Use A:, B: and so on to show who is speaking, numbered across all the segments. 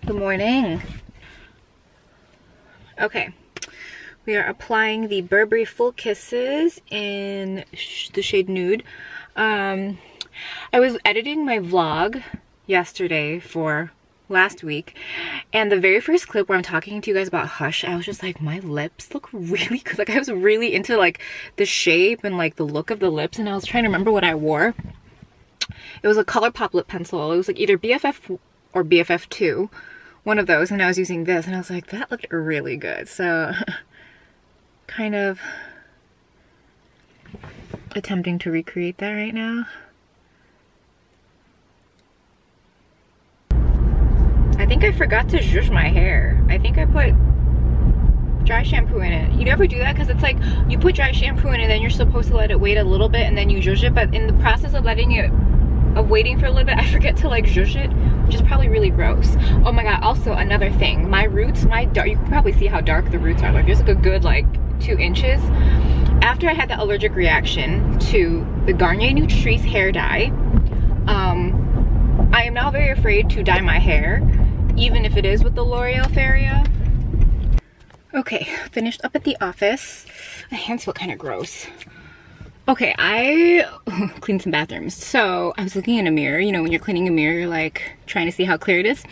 A: Good morning. Okay, we are applying the Burberry Full Kisses in the shade Nude. I was editing my vlog yesterday for last week, and the very first clip where I'm talking to you guys about Hush, I was just like, my lips look really good. Like, I was really into like the shape and like the look of the lips, and I was trying to remember what I wore. It was a ColourPop lip pencil. It was like either BFF or BFF2, one of those, and I was using this, and I was like, that looked really good. So kind of attempting to recreate that right now. I think I forgot to zhuzh my hair. I think I put dry shampoo in it. You never do that because it's like you put dry shampoo in it and then you're supposed to let it wait a little bit and then you zhuzh it, but in the process of waiting for a little bit, I forget to like zhuzh it, which is probably really gross. Oh my god, also another thing, my roots, you can probably see how dark the roots are. Like there's like a good like 2 inches. After I had the allergic reaction to the Garnier Nutrice hair dye, I am now very afraid to dye my hair, even if it is with the L'Oreal Feria. Okay, finished up at the office. My hands feel kind of gross. Okay, I cleaned some bathrooms. So I was looking in a mirror. You know, when you're cleaning a mirror, you're like trying to see how clear it is.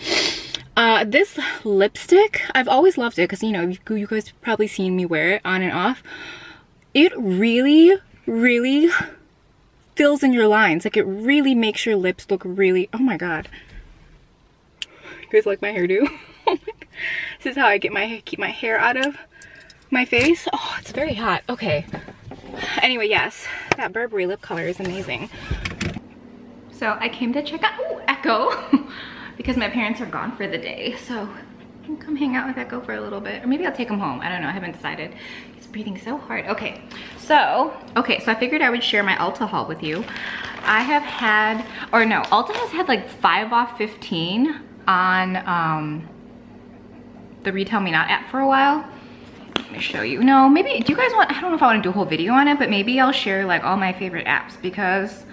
A: This lipstick, I've always loved it because, you know, you guys have probably seen me wear it on and off. It really, really fills in your lines. Like, it really makes your lips look really, oh my god. You guys like my hairdo? Oh my god. This is how I keep my hair out of my face. Oh, it's very hot. Okay. Anyway, yes, that Burberry lip color is amazing. So I came to check out Echo because my parents are gone for the day. So I can come hang out with Echo for a little bit. Or maybe I'll take him home. I don't know. I haven't decided. He's breathing so hard. Okay, so I figured I would share my Ulta haul with you. I have had, or no, Ulta has had like 5 off 15 on the Retail Me Not app for a while. Let me show you. No, maybe, do you guys want, I don't know if I want to do a whole video on it, but maybe I'll share like all my favorite apps because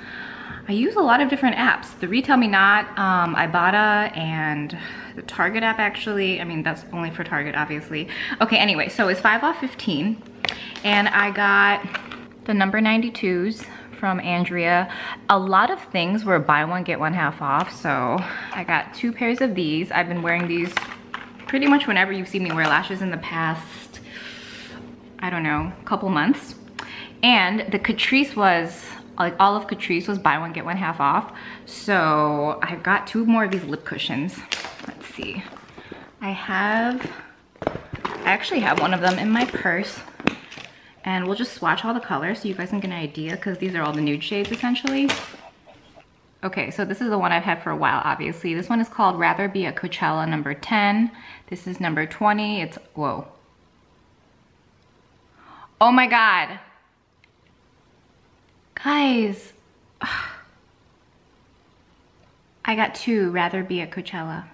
A: I use a lot of different apps. The Retail Me Not, Ibotta, and the Target app actually. I mean, that's only for Target, obviously. Okay, anyway, so it's 5 off 15. And I got the number 92s from Andrea. A lot of things were buy one, get one half off. So I got 2 pairs of these. I've been wearing these pretty much whenever you've seen me wear lashes in the past, I don't know, couple months. And the Catrice was, like all of Catrice was buy one, get one half off. So I got 2 more of these lip cushions. Let's see. I actually have one of them in my purse. And we'll just swatch all the colors so you guys can get an idea because these are all the nude shades essentially. Okay, so this is the one I've had for a while, obviously. This one is called Rather Be at Coachella, number 10. This is number 20. It's, whoa. Oh my god. Guys. I got 2 Rather Be at Coachella.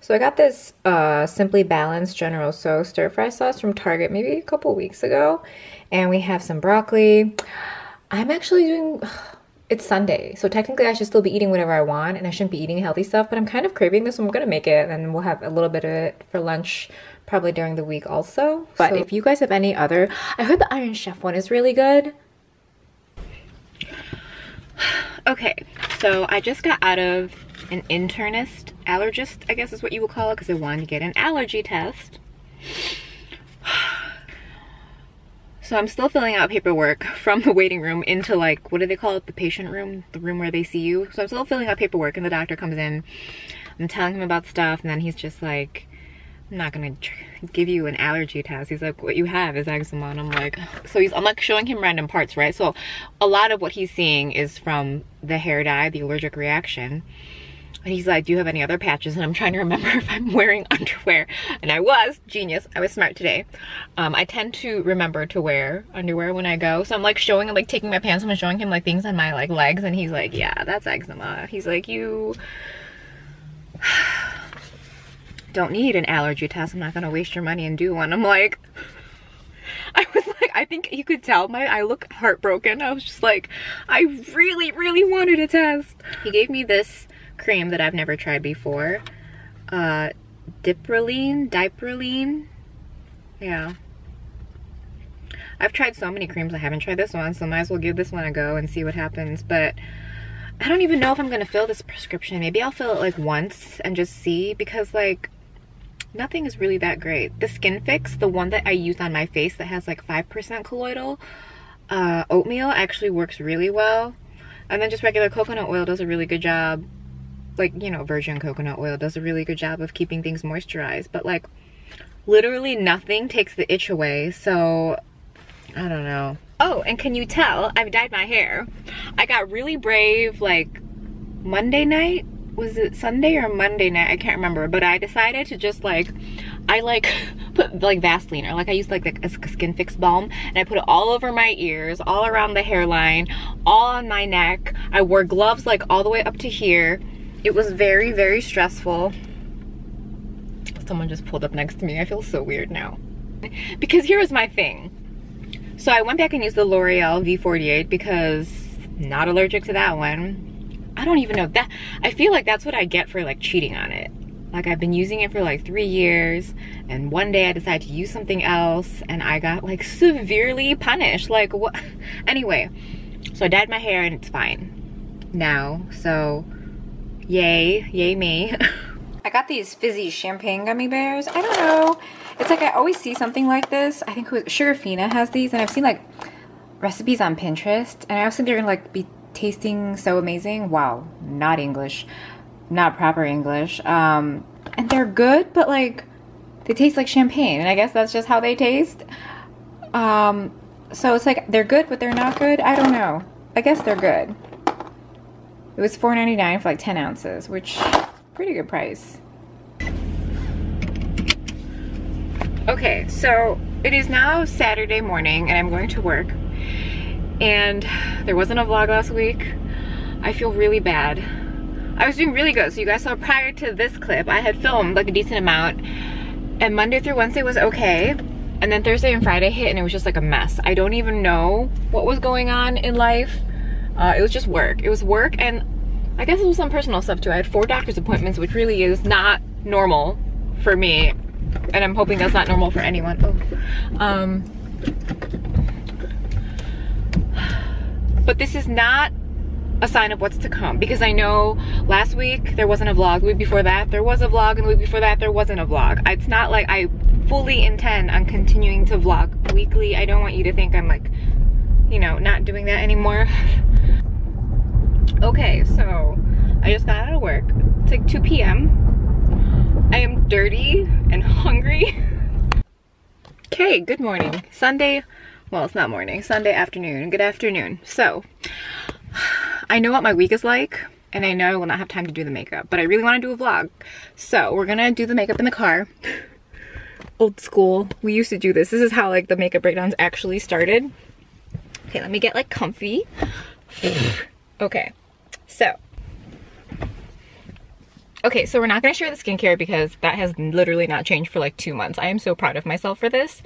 A: So I got this Simply Balanced General So stir fry sauce from Target maybe a couple weeks ago. And we have some broccoli. I'm actually doing... It's Sunday, so technically I should still be eating whatever I want and I shouldn't be eating healthy stuff, but I'm kind of craving this, so I'm gonna make it and we'll have a little bit of it for lunch probably during the week also. But if you guys have any other, I heard the Iron Chef one is really good. Okay, so I just got out of an internist, allergist, I guess is what you would call it, because I wanted to get an allergy test. So I'm still filling out paperwork from the waiting room into like, what do they call it? The patient room, the room where they see you. So I'm still filling out paperwork and the doctor comes in. I'm telling him about stuff and then he's just like, I'm not gonna give you an allergy test. He's like, what you have is eczema. And I'm like, I'm like showing him random parts, right? So a lot of what he's seeing is from the hair dye, the allergic reaction. And he's like, do you have any other patches? And I'm trying to remember if I'm wearing underwear. And I was, genius, I was smart today. I tend to remember to wear underwear when I go. So I'm like showing him, like taking my pants off and showing him like things on my like legs. And he's like, yeah, that's eczema. He's like, you don't need an allergy test. I'm not gonna waste your money and do one. I'm like, I was like, I think you could tell I look heartbroken. I was just like, I really, really wanted a test. He gave me this cream that I've never tried before. Diperline. Yeah. I've tried so many creams, I haven't tried this one, so might as well give this one a go and see what happens. But I don't even know if I'm gonna fill this prescription. Maybe I'll fill it like once and just see, because like nothing is really that great. The Skin Fix, the one that I used on my face that has like 5% colloidal oatmeal, actually works really well. And then just regular coconut oil does a really good job. Like, you know, virgin coconut oil does a really good job of keeping things moisturized. But like literally nothing takes the itch away, so I don't know. Oh, and can you tell I've dyed my hair? I got really brave like Monday night. Was it Sunday or Monday night? I can't remember, but I decided to just like, I like put like Vaseline, or like I used like a Skin Fix balm, and I put it all over my ears, all around the hairline, all on my neck. I wore gloves like all the way up to here. It was very, very stressful. Someone just pulled up next to me. I feel so weird now. Because here was my thing. So I went back and used the L'Oreal V48 because not allergic to that one. I don't even know that. I feel like that's what I get for like cheating on it. Like I've been using it for like 3 years, and one day I decided to use something else and I got like severely punished. Like what? Anyway, so I dyed my hair and it's fine now. So yay me. I got these Fizzy champagne gummy bears. I don't know. It's like I always see something like this. I think Sugarfina has these, and I've seen like recipes on Pinterest, and I also think they're gonna like be tasting so amazing. Wow, not English, not proper English. And they're good, but like they taste like champagne, and I guess that's just how they taste. So it's like they're good, but they're not good. I don't know. I guess they're good. It was $4.99 for like 10 ounces, which pretty good price. Okay, so it is now Saturday morning and I'm going to work, and there wasn't a vlog last week. I feel really bad. I was doing really good. So you guys saw prior to this clip, I had filmed like a decent amount, and Monday through Wednesday was okay. And then Thursday and Friday hit and it was just like a mess. I don't even know what was going on in life. It was just work. It was work, and I guess it was some personal stuff too. I had 4 doctor's appointments, which really is not normal for me. And I'm hoping that's not normal for anyone. Oh. But this is not a sign of what's to come, because I know last week there wasn't a vlog, the week before that there was a vlog, and the week before that there wasn't a vlog. It's not like I fully intend on continuing to vlog weekly. I don't want you to think I'm like, you know, not doing that anymore. Okay, so I just got out of work. It's like 2 p.m. I am dirty and hungry. Okay, good morning. Sunday, well, it's not morning, Sunday afternoon. Good afternoon. So, I know what my week is like, and I know I will not have time to do the makeup, but I really want to do a vlog. So, we're gonna do the makeup in the car. Old school. We used to do this. This is how like the makeup breakdowns actually started. Okay, let me get like comfy. Okay, so we're not going to share the skincare because that has literally not changed for like 2 months. I am so proud of myself for this.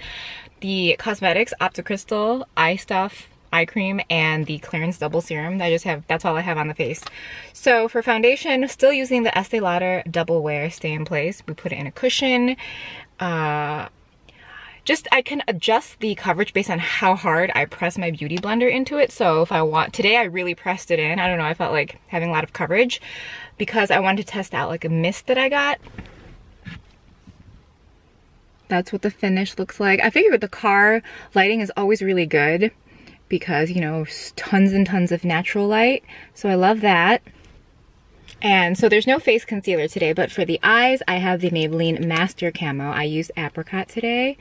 A: The cosmetics, Opticrystal, eye stuff, eye cream, and the Clarins double serum. That's all I have on the face. So for foundation, still using the Estee Lauder Double Wear Stay in Place. We put it in a cushion. I can adjust the coverage based on how hard I press my beauty blender into it. So if I want, today I really pressed it in. I don't know, I felt like having a lot of coverage because I wanted to test out like a mist that I got. That's what the finish looks like. I figured the car lighting is always really good because, you know, tons and tons of natural light. So I love that. And so there's no face concealer today, but for the eyes, I have the Maybelline Master Camo. I used Apricot today.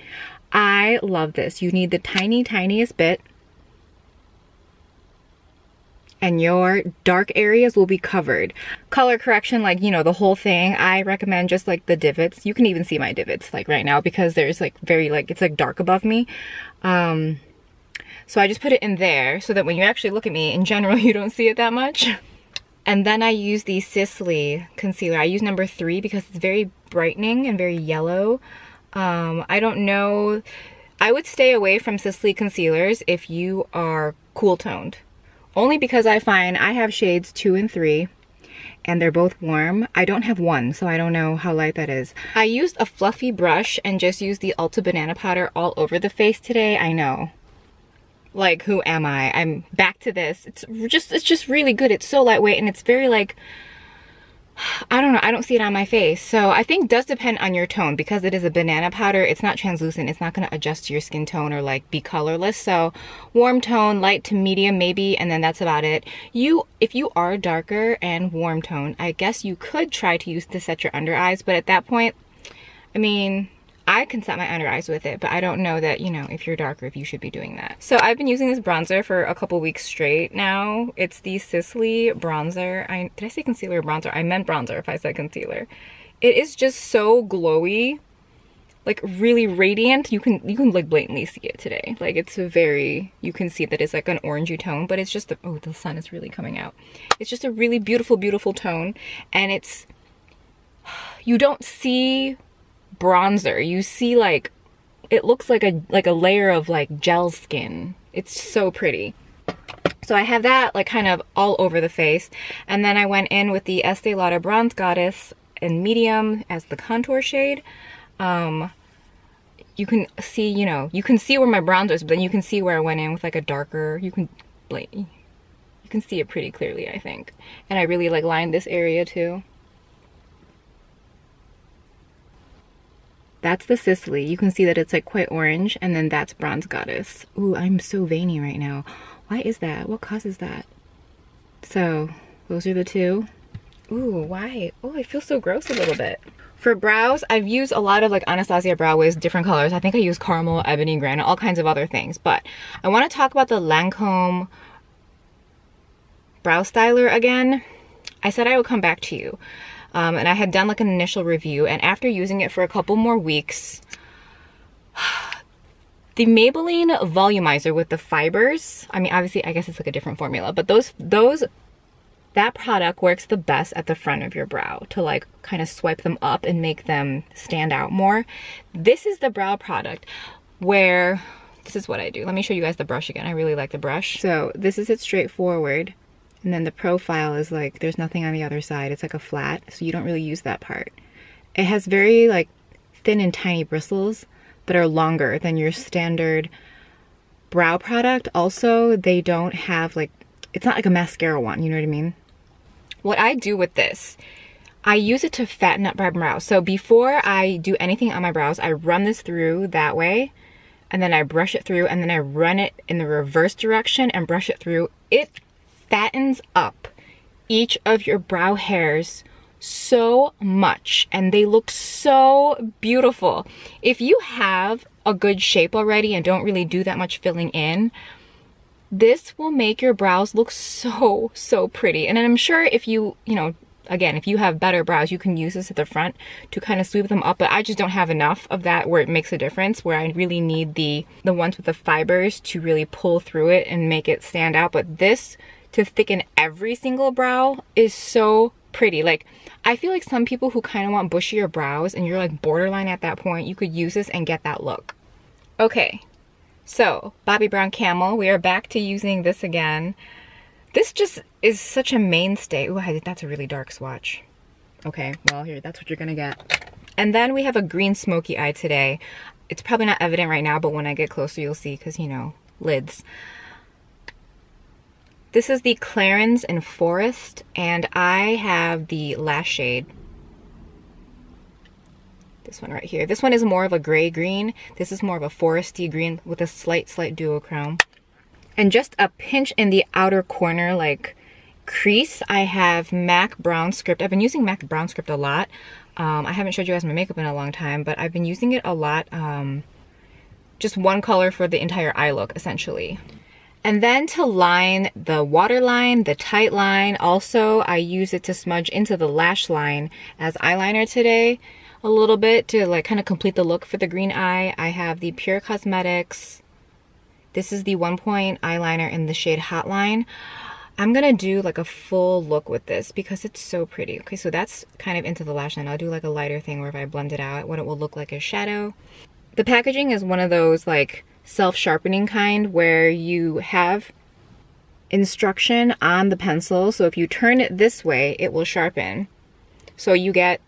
A: I love this. You need the tiniest bit, and your dark areas will be covered. Color correction, like, you know, the whole thing. I recommend just like the divots. You can even see my divots like right now because there's like it's like dark above me. So I just put it in there so that when you actually look at me, in general, you don't see it that much. And then I use the Sisley concealer. I use number 3 because it's very brightening and very yellow. I don't know. I would stay away from Sisley concealers if you are cool toned. Only because I find I have shades 2 and 3. and they're both warm. I don't have one, so I don't know how light that is. I used a fluffy brush and just used the Ulta Banana Powder all over the face today. I know. Like, who am I? I'm back to this. It's just really good. It's so lightweight and it's very like, I don't know, I don't see it on my face. So I think it does depend on your tone. Because it is a banana powder, it's not translucent. It's not going to adjust to your skin tone or like be colorless. So warm tone, light to medium maybe, and then that's about it. If you are darker and warm tone, I guess you could try to use this at your under eyes. But at that point, I mean, I can set my under eyes with it, but I don't know that, you know, if you're darker, if you should be doing that. So I've been using this bronzer for a couple weeks straight now. It's the Sisley bronzer. Did I say concealer or bronzer? I meant bronzer if I said concealer. It is just so glowy, like really radiant. You can like blatantly see it today. Like it's you can see that it's like an orangey tone, but it's just, oh, the sun is really coming out. It's just a really beautiful, beautiful tone. And you don't see bronzer, you see like it looks like a layer of like gel skin. It's so pretty. So I have that like kind of all over the face, and then I went in with the Estee Lauder Bronze Goddess in medium as the contour shade. You can see, you know, you can see where my bronzer is, but then you can see where I went in with like a darker, you can see it pretty clearly, I think. And I really like lined this area too. That's the Sisley. You can see that it's like quite orange, and then that's Bronze Goddess. Ooh, I'm so veiny right now. Why is that? What causes that? So those are the two. Ooh, why? Oh, I feel so gross a little bit. For brows, I've used a lot of like Anastasia Brow Wiz, different colors. I think I use caramel, ebony, granite, all kinds of other things. But I want to talk about the Lancome brow styler again. I said I would come back to you. And I had done like an initial review, and after using it for a couple more weeks, the Maybelline volumizer with the fibers, I mean, obviously I guess it's like a different formula, but that product works the best at the front of your brow to like kind of swipe them up and make them stand out more. This is the brow product where, this is what I do. Let me show you guys the brush again. I really like the brush. So this is it straightforward. And then the profile is like, there's nothing on the other side. It's like a flat, so you don't really use that part. It has very like thin and tiny bristles that are longer than your standard brow product. Also, they don't have like, it's not like a mascara one, you know what I mean? What I do with this, I use it to fatten up my brows. So before I do anything on my brows, I run this through that way, and then I brush it through, and then I run it in the reverse direction and brush it through. It fattens up each of your brow hairs so much, and they look so beautiful. If you have a good shape already and don't really do that much filling in, this will make your brows look so pretty. And I'm sure if you know, again, if you have better brows, you can use this at the front to kind of sweep them up, but I just don't have enough of that where it makes a difference, where I really need the ones with the fibers to really pull through it and make it stand out. But this, to thicken every single brow, is so pretty. Like, I feel like some people who kind of want bushier brows and you're like borderline at that point, you could use this and get that look. Okay, so Bobbi Brown Camo, we are back to using this again. This just is such a mainstay. Ooh, that's a really dark swatch. Okay, well, here, that's what you're gonna get. And then we have a green smoky eye today. It's probably not evident right now, but when I get closer, you'll see, because, you know, lids. This is the Clarins in Forest, and I have the last shade. This one right here. This one is more of a gray green. This is more of a foresty green with a slight duochrome. And just a pinch in the outer corner, like crease, I have MAC Brown Script. I've been using MAC Brown Script a lot. I haven't showed you guys my makeup in a long time, but I've been using it a lot. Just one color for the entire eye look, essentially. And then to line the waterline, the tight line, also I use it to smudge into the lash line as eyeliner today a little bit to like kind of complete the look for the green eye. I have the Pure Cosmetics. This is the 1-point eyeliner in the shade Hotline. I'm gonna do like a full look with this because it's so pretty. Okay, so that's kind of into the lash line. I'll do like a lighter thing where if I blend it out, what it will look like as shadow. The packaging is one of those like self-sharpening kind where you have instruction on the pencil. So if you turn it this way, it will sharpen. So you get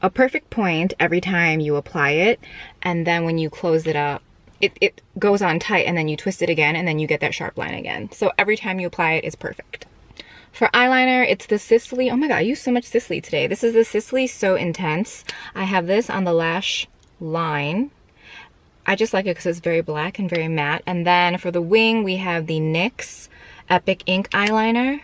A: a perfect point every time you apply it, and then when you close it up, it goes on tight, and then you twist it again, and then you get that sharp line again. So every time you apply it, it's perfect. For eyeliner, it's the Sicily. Oh my god, I use so much Sicily today. This is the Sicily So Intense. I have this on the lash line. I just like it because it's very black and very matte. And then for the wing, we have the NYX Epic Ink eyeliner.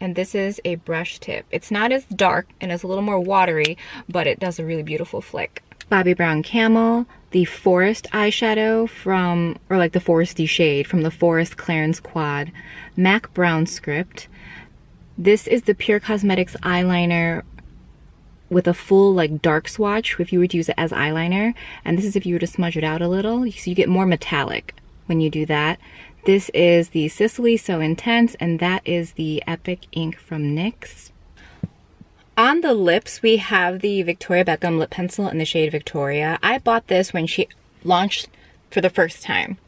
A: And this is a brush tip. It's not as dark and it's a little more watery, but it does a really beautiful flick. Bobbi Brown Camel, the Forest eyeshadow from, or like the foresty shade from the Forest Clarins Quad. MAC Brown Script. This is the Pure Cosmetics eyeliner with a full like dark swatch if you were to use it as eyeliner. And this is if you were to smudge it out a little, so you get more metallic when you do that. This is the Sicily So Intense, and that is the Epic Ink from NYX. On the lips, we have the Victoria Beckham lip pencil in the shade Victoria. I bought this when she launched for the first time.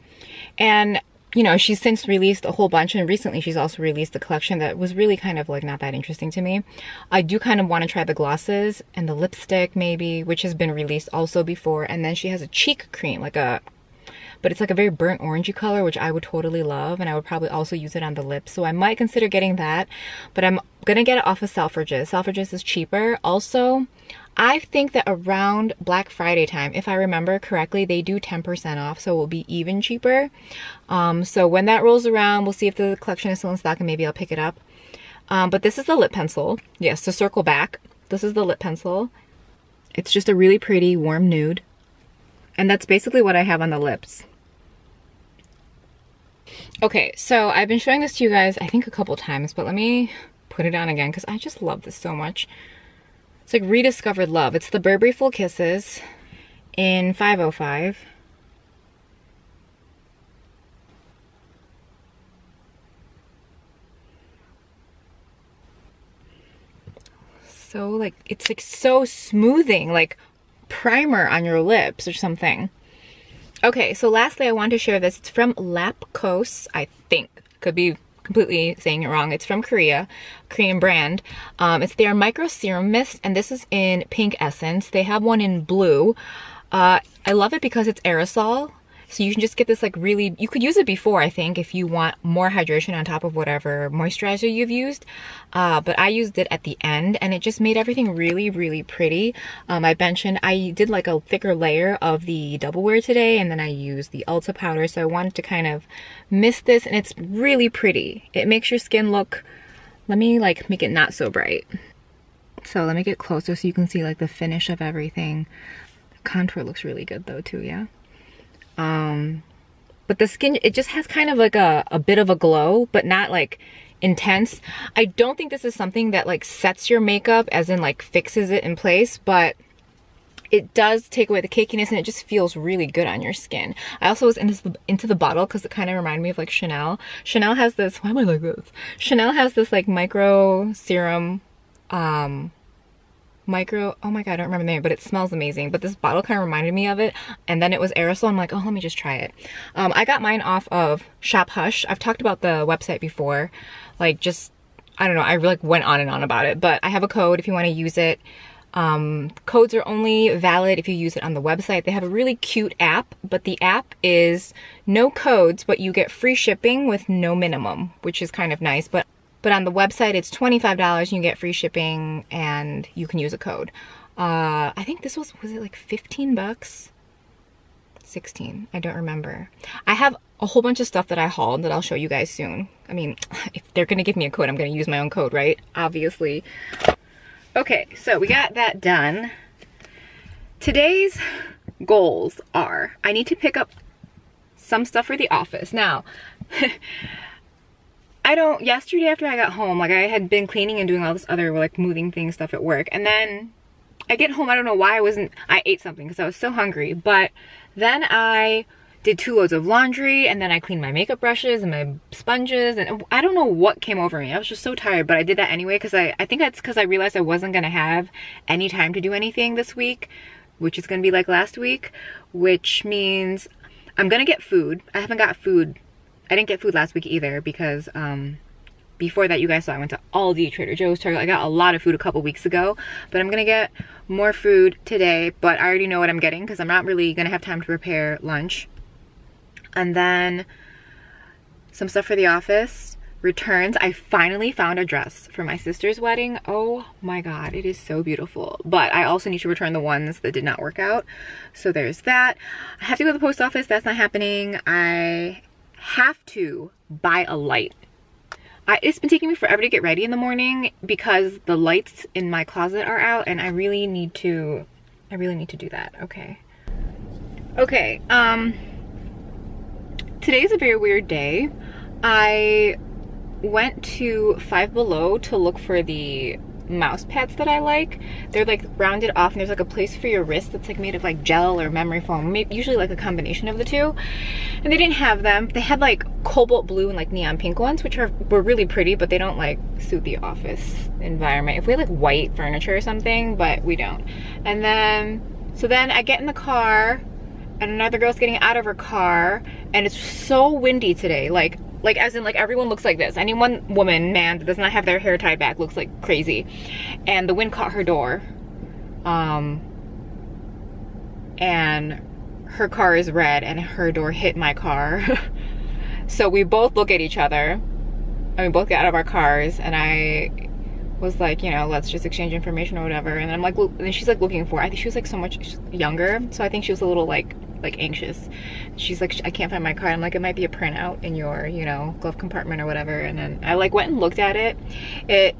A: And, you know, she's since released a whole bunch, and recently she's also released a collection that was really kind of like not that interesting to me. I do kind of want to try the glosses and the lipstick maybe, which has been released also before. And then she has a cheek cream, but it's like a very burnt orangey color, which I would totally love, and I would probably also use it on the lips. So I might consider getting that, but I'm gonna get it off of Selfridges. Selfridges is cheaper. Also, I think that around Black Friday time, if I remember correctly, they do 10% off, so it will be even cheaper. So when that rolls around, we'll see if the collection is still in stock, and maybe I'll pick it up. But this is the lip pencil. Yes, to circle back, this is the lip pencil. It's just a really pretty warm nude. And that's basically what I have on the lips. Okay, so I've been showing this to you guys, I think a couple times, but let me put it on again because I just love this so much. It's like rediscovered love. It's the Burberry Full Kisses in 505. So like, it's like so smoothing, like primer on your lips or something. Okay, so lastly, I want to share this. It's from FAQS, I think. Could be completely saying it wrong. It's from Korea, Korean brand. It's their Micro Serum Mist, and this is in Pink Essence. They have one in blue. I love it because it's aerosol. So you can just get this like really, you could use it before, I think, if you want more hydration on top of whatever moisturizer you've used. But I used it at the end, and it just made everything really, really pretty. I mentioned I did like a thicker layer of the Double Wear today, and then I used the Ulta powder. So I wanted to kind of mist this, and it's really pretty. It makes your skin look, let me like make it not so bright. So let me get closer so you can see like the finish of everything. The contour looks really good though too, yeah. But the skin, it just has kind of like a bit of a glow, but not like intense. I don't think this is something that like sets your makeup, as in like fixes it in place, but it does take away the cakiness, and it just feels really good on your skin. I also was into the bottle because it kind of reminded me of like Chanel. Chanel has this, why am I like this? Chanel has this like micro serum, oh my god, I don't remember the name, but it smells amazing. But this bottle kind of reminded me of it, and then it was aerosol. I'm like, oh, let me just try it. I got mine off of Shop Hush. I've talked about the website before, like just, I don't know, I like went on and on about it, but I have a code if you want to use it. Codes are only valid if you use it on the website. They have a really cute app, but the app is no codes, but you get free shipping with no minimum, which is kind of nice. But on the website, it's $25 and you get free shipping, and you can use a code. I think this was it like 15 bucks? 16, I don't remember. I have a whole bunch of stuff that I hauled that I'll show you guys soon. I mean, if they're gonna give me a code, I'm gonna use my own code, right? Obviously. Okay, so we got that done. Today's goals are, I need to pick up some stuff for the office. Now, yesterday after I got home, like I had been cleaning and doing all this other like moving thing stuff at work, and then I get home, I don't know why I ate something because I was so hungry, but then I did 2 loads of laundry, and then I cleaned my makeup brushes and my sponges, and I don't know what came over me. I was just so tired, but I did that anyway because I think that's because I realized I wasn't gonna have any time to do anything this week, which is gonna be like last week, which means I'm gonna get food. I haven't got food I didn't get food last week either because before that, you guys saw I went to Aldi, Trader Joe's, Target. I got a lot of food a couple weeks ago, but I'm gonna get more food today, but I already know what I'm getting because I'm not really gonna have time to prepare lunch. And then some stuff for the office, returns. I finally found a dress for my sister's wedding. Oh my God, it is so beautiful. But I also need to return the ones that did not work out. So there's that. I have to go to the post office. That's not happening. I have to buy a light. It's been taking me forever to get ready in the morning because the lights in my closet are out, and I really need to do that. Okay. Today's a very weird day. I went to Five Below to look for the mouse pads that I like. They're like rounded off, and there's like a place for your wrist that's like made of like gel or memory foam, usually like a combination of the two. And they didn't have them. They had like cobalt blue and like neon pink ones, which were really pretty, but they don't like suit the office environment. If we had like white furniture or something, but we don't. And then so then I get in the car, and another girl's getting out of her car, and it's so windy today. Like as in like everyone looks like this. Any one woman, man, that does not have their hair tied back looks like crazy. And the wind caught her door. And her car is red and her door hit my car. So we both look at each other and we both get out of our cars, and I was like, you know, let's just exchange information or whatever. And I'm like, well, and she's like looking for, I think she was like so much younger, so I think she was a little like anxious. She's like, I can't find my card. I'm like, it might be a printout in your, you know, glove compartment or whatever. And then I like went and looked at it. It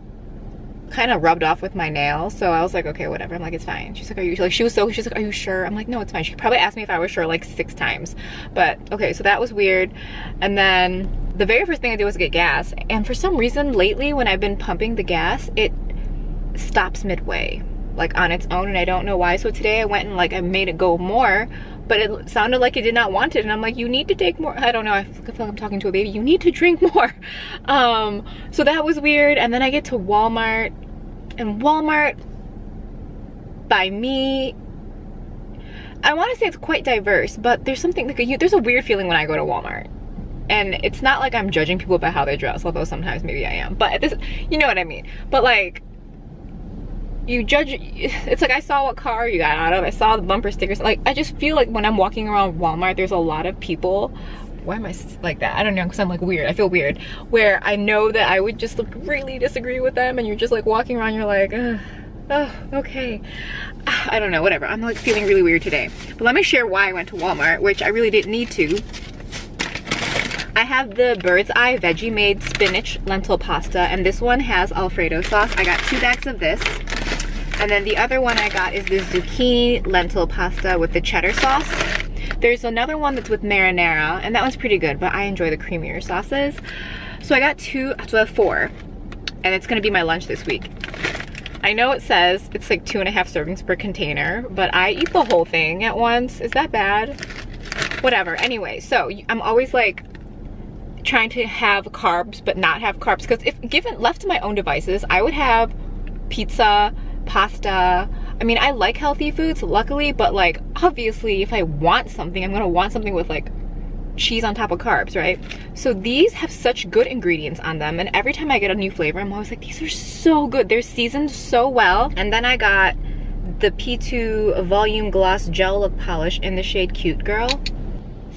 A: kind of rubbed off with my nail, so I was like, okay, whatever. I'm like, it's fine. She's like, are you like, she's like, are you sure? I'm like, no, it's fine. She probably asked me if I was sure like 6 times, but okay. So that was weird. And then the very first thing I did was get gas, and for some reason lately when I've been pumping the gas, it stops midway like on its own, and I don't know why. So today I went and like I made it go more, but it sounded like it did not want it, and I'm like, you need to take more. I don't know, I feel like I'm talking to a baby. You need to drink more. So that was weird. And then I get to Walmart, and Walmart by me, I want to say it's quite diverse, but there's something like there's a weird feeling when I go to Walmart. And it's not like I'm judging people by how they dress, although sometimes maybe I am, but this, you know what I mean. But like, you judge, it's like I saw what car you got out of, I saw the bumper stickers. Like, I just feel like when I'm walking around Walmart, there's a lot of people, why am I like that? I don't know, because I'm like weird, I feel weird, where I know that I would just like really disagree with them, and you're just like walking around, you're like, oh, okay. I don't know, whatever. I'm like feeling really weird today. But let me share why I went to Walmart, which I really didn't need to. I have the Bird's Eye Veggie Made Spinach Lentil Pasta, and this one has Alfredo sauce. I got 2 bags of this. And then the other one I got is the Zucchini Lentil Pasta with the cheddar sauce. There's another one that's with marinara, and that one's pretty good, but I enjoy the creamier sauces. So I got 2, so I have 4, and it's gonna be my lunch this week. I know it says it's like 2.5 servings per container, but I eat the whole thing at once. Is that bad? Whatever. Anyway, so I'm always like trying to have carbs but not have carbs, because if left to my own devices, I would have pizza, pasta. I mean, I like healthy foods, luckily, but like obviously if I want something, I'm gonna want something with like cheese on top of carbs, right? So these have such good ingredients on them, and every time I get a new flavor, I'm always like, these are so good, they're seasoned so well. And then I got the P2 Volume Gloss Gel Lip Polish in the shade Cute Girl.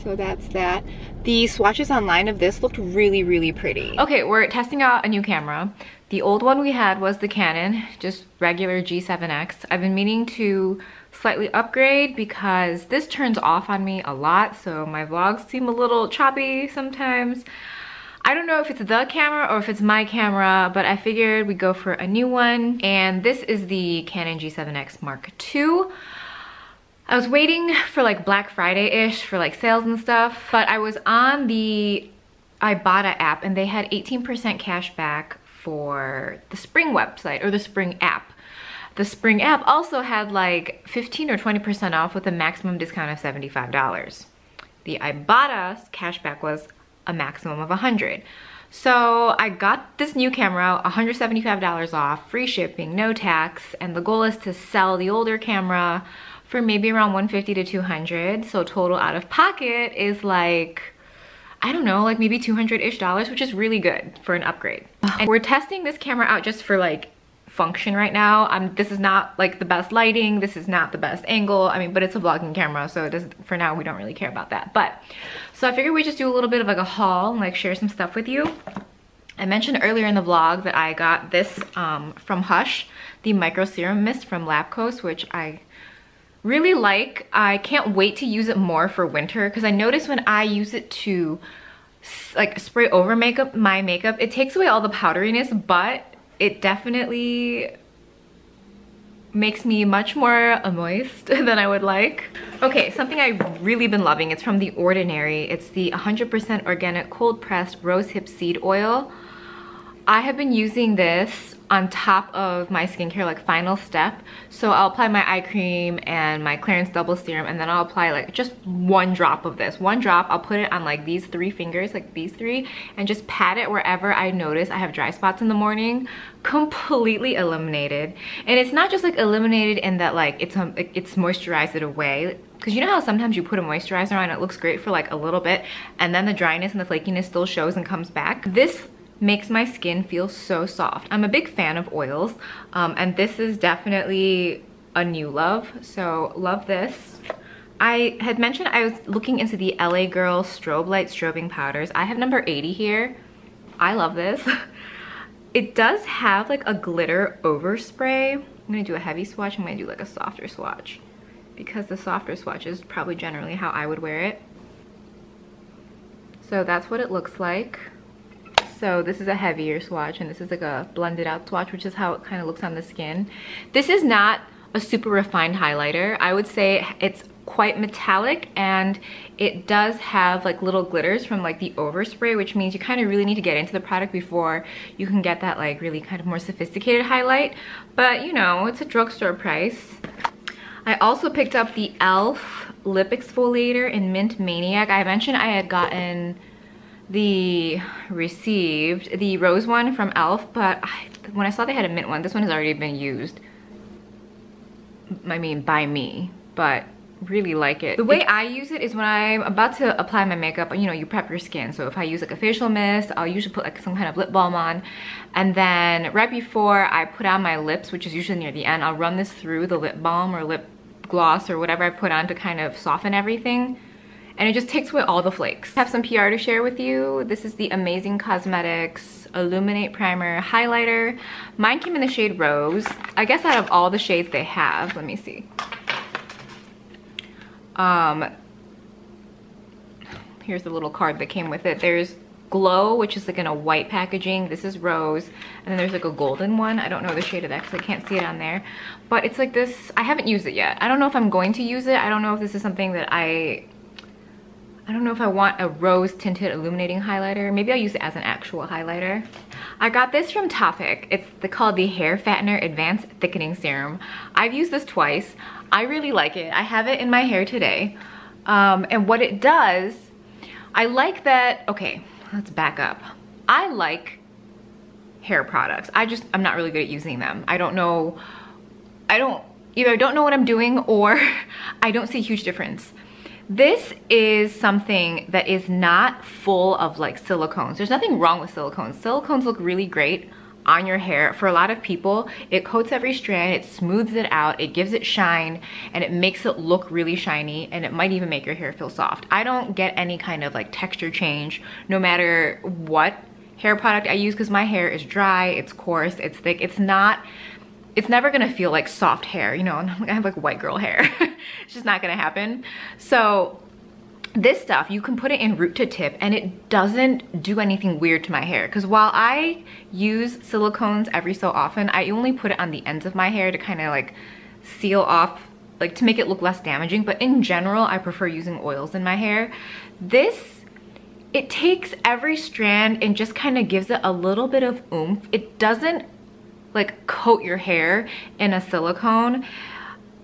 A: So that's that. The swatches online of this looked really, really pretty. Okay, we're testing out a new camera. The old one we had was the Canon, just regular G7X. I've been meaning to slightly upgrade because this turns off on me a lot, so my vlogs seem a little choppy sometimes. I don't know if it's the camera or if it's my camera, but I figured we'd go for a new one. And this is the Canon G7X Mark II. I was waiting for like Black Friday-ish for like sales and stuff, but I was on the Ibotta app and they had 18% cash back for the Spring website, or the Spring app. The Spring app also had like 15 or 20% off with a maximum discount of $75. The Ibotta cashback was a maximum of $100. So I got this new camera, $175 off, free shipping, no tax, and the goal is to sell the older camera for maybe around $150 to $200. So total out of pocket is like, I don't know, like maybe $200-ish, which is really good for an upgrade. And we're testing this camera out just for like function right now. This is not like the best lighting, this is not the best angle, I mean, but it's a vlogging camera, so it doesn't, for now we don't really care about that. But so I figured we just do a little bit of like a haul and like share some stuff with you. I mentioned earlier in the vlog that I got this from Hush, the micro serum mist from FAQS, which I really like. I can't wait to use it more for winter, because I notice when I use it to like spray over my makeup, it takes away all the powderiness, but it definitely makes me much more moist than I would like. Okay, something I've really been loving, it's from The Ordinary. It's the 100% organic cold pressed rosehip seed oil. I have been using this on top of my skincare, like final step. So I'll apply my eye cream and my Clarins double serum, and then I'll apply like just one drop of this. One drop, I'll put it on like these 3 fingers, like these 3, and just pat it wherever I notice I have dry spots in the morning. Completely eliminated. And it's not just like eliminated in that like it's moisturized it away. Because you know how sometimes you put a moisturizer on, it looks great for like a little bit, and then the dryness and the flakiness still shows and comes back? This makes my skin feel so soft. I'm a big fan of oils, and this is definitely a new love, so love this. I had mentioned I was looking into the LA Girl Strobe Light Strobing Powders. I have number 80 here. I love this. It does have like a glitter overspray. I'm gonna do a heavy swatch, I'm gonna do like a softer swatch, because the softer swatch is probably generally how I would wear it. So that's what it looks like. So this is a heavier swatch, and this is like a blended out swatch, which is how it kind of looks on the skin. This is not a super refined highlighter. I would say it's quite metallic, and it does have like little glitters from like the overspray, which means you kind of really need to get into the product before you can get that like really kind of more sophisticated highlight. But you know, it's a drugstore price. I also picked up the e.l.f. lip exfoliator in Mint Maniac. I mentioned I had received the rose one from e.l.f., but when I saw they had a mint one, this one has already been used. I mean, by me, but really like it. The way I use it is when I'm about to apply my makeup, you know, you prep your skin. So if I use like a facial mist, I'll usually put like some kind of lip balm on, and then right before I put on my lips, which is usually near the end, I'll run this through the lip balm or lip gloss or whatever I put on to kind of soften everything. And it just takes away all the flakes. I have some PR to share with you. This is the Amazing Cosmetics Illuminate Primer Highlighter. Mine came in the shade Rose. I guess out of all the shades they have, let me see. Here's the little card that came with it. There's Glow, which is like in a white packaging. This is Rose. And then there's like a golden one. I don't know the shade of that because I can't see it on there. But it's like this. I haven't used it yet. I don't know if I'm going to use it. I don't know if this is something that I don't know if I want a rose tinted illuminating highlighter. Maybe I'll use it as an actual highlighter. I got this from Topic. It's called the Hair Fattener Advanced Thickening Serum. I've used this twice. I really like it. I have it in my hair today. And what it does, I like that, okay, let's back up. I like hair products. I'm not really good at using them. Either I don't know what I'm doing, or I don't see a huge difference. This is something that is not full of like silicones. There's nothing wrong with silicones. Silicones look really great on your hair. For a lot of people, it coats every strand, it smooths it out, it gives it shine, and it makes it look really shiny, and it might even make your hair feel soft. I don't get any kind of like texture change no matter what hair product I use, because my hair is dry, it's coarse, it's thick. It's never gonna feel like soft hair, you know. I have like white girl hair. It's just not gonna happen. So this stuff, you can put it in root to tip, and it doesn't do anything weird to my hair. Because while I use silicones every so often, I only put it on the ends of my hair to kind of like seal off, like to make it look less damaging. But in general, I prefer using oils in my hair. It takes every strand and just kind of gives it a little bit of oomph. It doesn't like coat your hair in a silicone.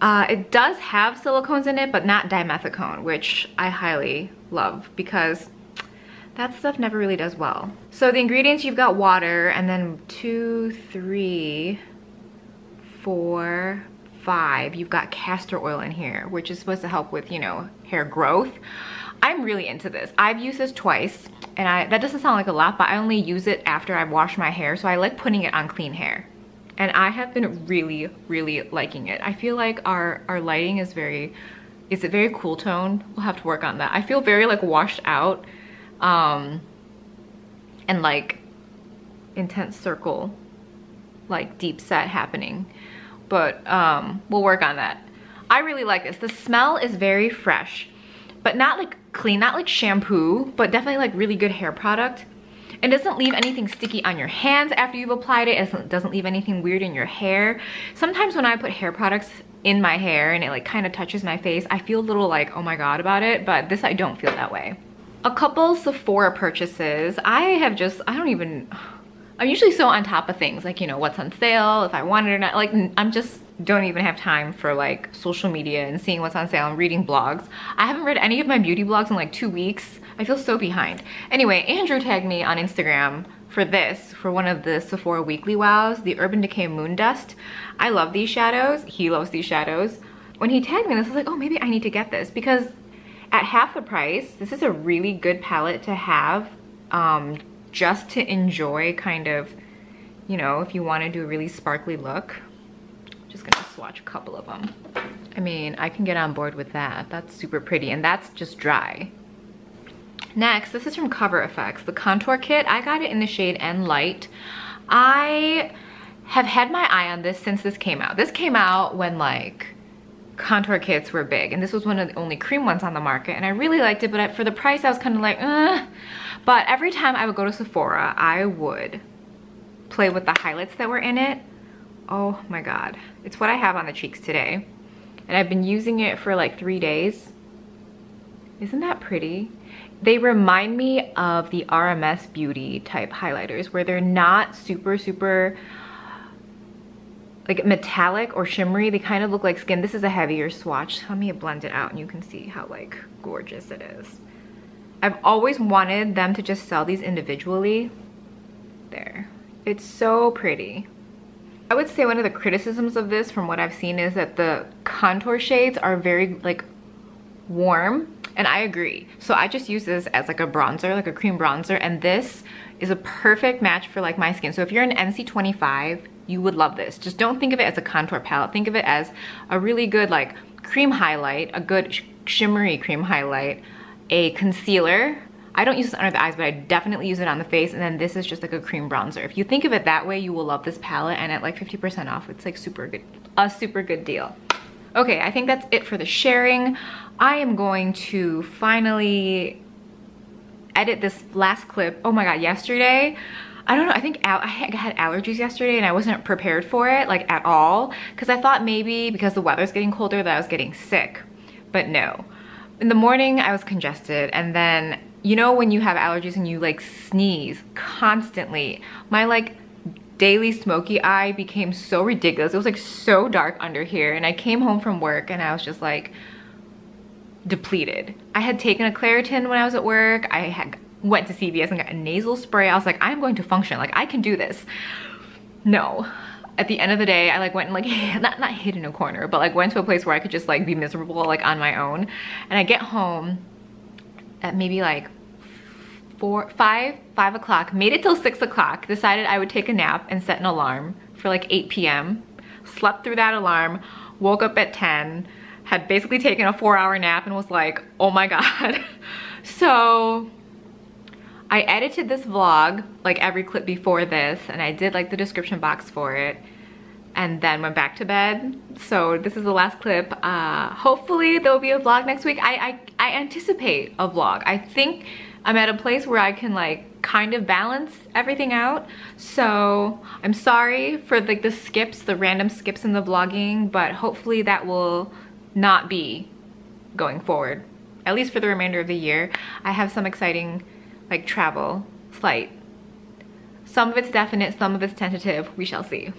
A: It does have silicones in it, but not dimethicone, which I highly love because that stuff never really does well. So the ingredients, you've got water, and then 2, 3, 4, 5, you've got castor oil in here, which is supposed to help with, you know, hair growth. I'm really into this. I've used this twice, and that doesn't sound like a lot, but I only use it after I've washed my hair, so I like putting it on clean hair. And I have been really, really liking it. I feel like our lighting is very cool tone? We'll have to work on that. I feel very like washed out, and like intense circle, like deep set happening. But we'll work on that. I really like this. The smell is very fresh, but not like clean, not like shampoo, but definitely like really good hair product. It doesn't leave anything sticky on your hands after you've applied it. It doesn't leave anything weird in your hair. Sometimes when I put hair products in my hair and it like kind of touches my face, I feel a little like, oh my god about it, but this I don't feel that way. A couple Sephora purchases. I'm usually so on top of things, like, you know, what's on sale, if I want it or not. Like, I'm just don't even have time for like social media and seeing what's on sale and reading blogs. I haven't read any of my beauty blogs in like 2 weeks. I feel so behind. Anyway, Andrew tagged me on Instagram for one of the Sephora weekly wows, the Urban Decay Moon Dust. I love these shadows. He loves these shadows. When he tagged me, this was like, oh, maybe I need to get this, because at half the price, this is a really good palette to have, just to enjoy, kind of, you know, if you want to do a really sparkly look. Just gonna swatch a couple of them. I mean, I can get on board with that. That's super pretty, and that's just dry. Next, this is from Cover FX, the contour kit. I got it in the shade N Light. I have had my eye on this since this came out. This came out when like contour kits were big, and this was one of the only cream ones on the market, and I really liked it, but for the price I was kind of like, But every time I would go to Sephora, I would play with the highlights that were in it. Oh my god. It's what I have on the cheeks today. And I've been using it for like 3 days. Isn't that pretty? They remind me of the RMS Beauty type highlighters, where they're not super like metallic or shimmery. They kind of look like skin. This is a heavier swatch. Let me blend it out and you can see how like gorgeous it is. I've always wanted them to just sell these individually. There. It's so pretty. I would say one of the criticisms of this, from what I've seen, is that the contour shades are very like warm, and I agree. So I just use this as like a bronzer, like a cream bronzer, and this is a perfect match for like my skin. So if you're an NC25, you would love this. Just don't think of it as a contour palette. Think of it as a really good like cream highlight, a good shimmery cream highlight, a concealer. I don't use this under the eyes, but I definitely use it on the face, and then this is just like a cream bronzer. If you think of it that way, you will love this palette, and at like 50% off, it's like a super good deal. Okay, I think that's it for the sharing. I am going to finally edit this last clip. Oh my god, yesterday, I don't know, I think I had allergies yesterday and I wasn't prepared for it, like at all, because I thought maybe because the weather's getting colder that I was getting sick, but no. In the morning, I was congested, and then, you know when you have allergies and you like sneeze constantly, my like daily smoky eye became so ridiculous. It was like so dark under here, and I came home from work and I was just like depleted. I had taken a Claritin when I was at work. I went to CVS and got a nasal spray. I was like, I'm going to function, like I can do this. No. At the end of the day, I like went and like, not hid in a corner, but like went to a place where I could just like be miserable like on my own. And I get home at maybe like 5 o'clock, made it till 6 o'clock, decided I would take a nap and set an alarm for like 8 p.m. Slept through that alarm, woke up at 10, had basically taken a 4-hour nap and was like, oh my god. So I edited this vlog, like every clip before this, and I did like the description box for it, and then went back to bed. So this is the last clip. Hopefully there will be a vlog next week. I anticipate a vlog. I think I'm at a place where I can like kind of balance everything out. So I'm sorry for like the skips, the random skips in the vlogging, but hopefully that will not be going forward, at least for the remainder of the year. I have some exciting like travel flight. Some of it's definite, some of it's tentative. We shall see.